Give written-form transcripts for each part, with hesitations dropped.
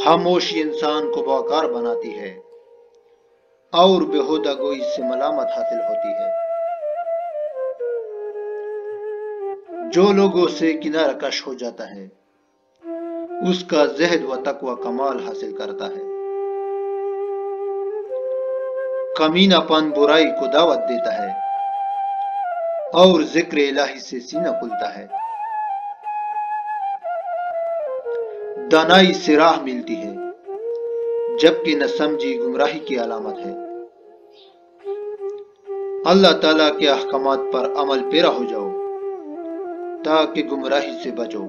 خاموشی انسان کو باوقار بناتی ہے اور بےہودہ گوئی سے ملامت حاصل ہوتی ہے۔ جو لوگوں سے کنارہ کش ہو جاتا ہے اس کا زہد و تقوی کمال حاصل کرتا ہے۔ کمینہ پن برائی کو دعوت دیتا ہے اور ذکر الہی سے سینہ کھلتا ہے۔ دانائی سے راہ ملتی ہے جبکہ نہ سمجھی گمراہی کی علامت ہے۔ اللہ تعالیٰ کے احکامات پر عمل پیرا ہو جاؤ تاکہ گمراہی سے بچو۔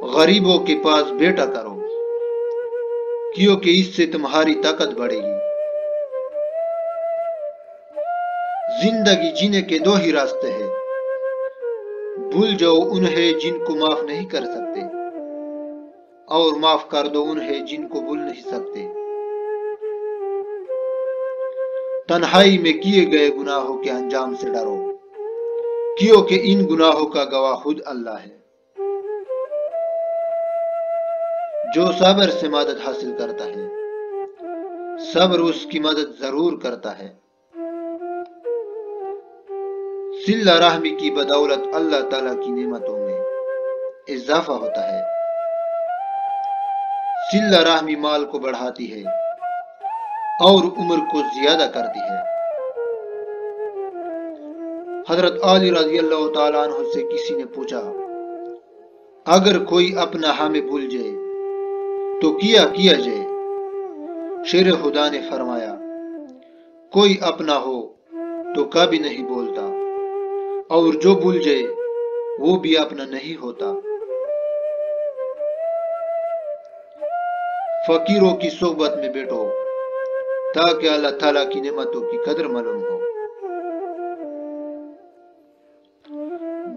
غریبوں کے پاس بیٹا کرو کیونکہ اس سے تمہاری طاقت بڑھے گی۔ زندگی جینے کے دو ہی راستے ہیں، بھول جاؤ انہیں جن کو معاف نہیں کر سکتے اور معاف کر دو انہیں جن کو بھول نہیں سکتے۔ تنہائی میں کیے گئے گناہوں کے انجام سے ڈرو کیونکہ ان گناہوں کا گواہ خود اللہ ہے۔ جو صبر سے مدد حاصل کرتا ہے صبر اس کی مدد ضرور کرتا ہے۔ صلہ رحمی کی بدولت اللہ تعالیٰ کی نعمتوں میں اضافہ ہوتا ہے۔ صلہ رحمی مال کو بڑھاتی ہے اور عمر کو زیادہ کرتی ہے۔ حضرت علی رضی اللہ تعالیٰ عنہ سے کسی نے پوچھا، اگر کوئی اپنا ہمیں بھول جائے تو کیا جائے؟ شیر خدا نے فرمایا، کوئی اپنا ہو تو کبھی نہیں بولتا اور جو بھول جائے وہ بھی اپنا نہیں ہوتا۔ فقیروں کی صحبت میں بیٹھو تاکہ اللہ تعالیٰ کی نعمتوں کی قدر معلوم ہو۔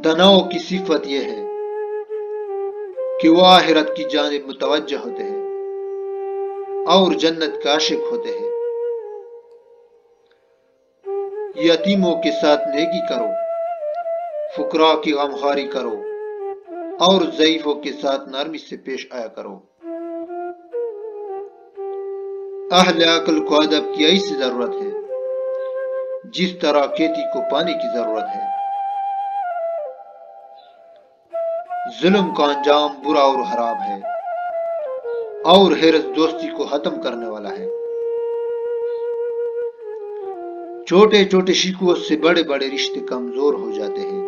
دناؤں کی صفت یہ ہے کہ وہ آخرت کی جانب متوجہ ہوتے ہیں اور جنت کا عاشق ہوتے ہیں۔ یتیموں کے ساتھ نیکی کرو، فقراء کی غمخواری کرو اور ضعیفوں کے ساتھ نرمی سے پیش آیا کرو۔ اہل عقل کو ادب کی ایسی ضرورت ہے جس طرح کھیتی کو پانی کی ضرورت ہے۔ ظلم کا انجام برا اور خراب ہے اور حرص دوستی کو ختم کرنے والا ہے۔ چھوٹے چھوٹے شکووں سے بڑے بڑے رشتے کمزور ہو جاتے ہیں۔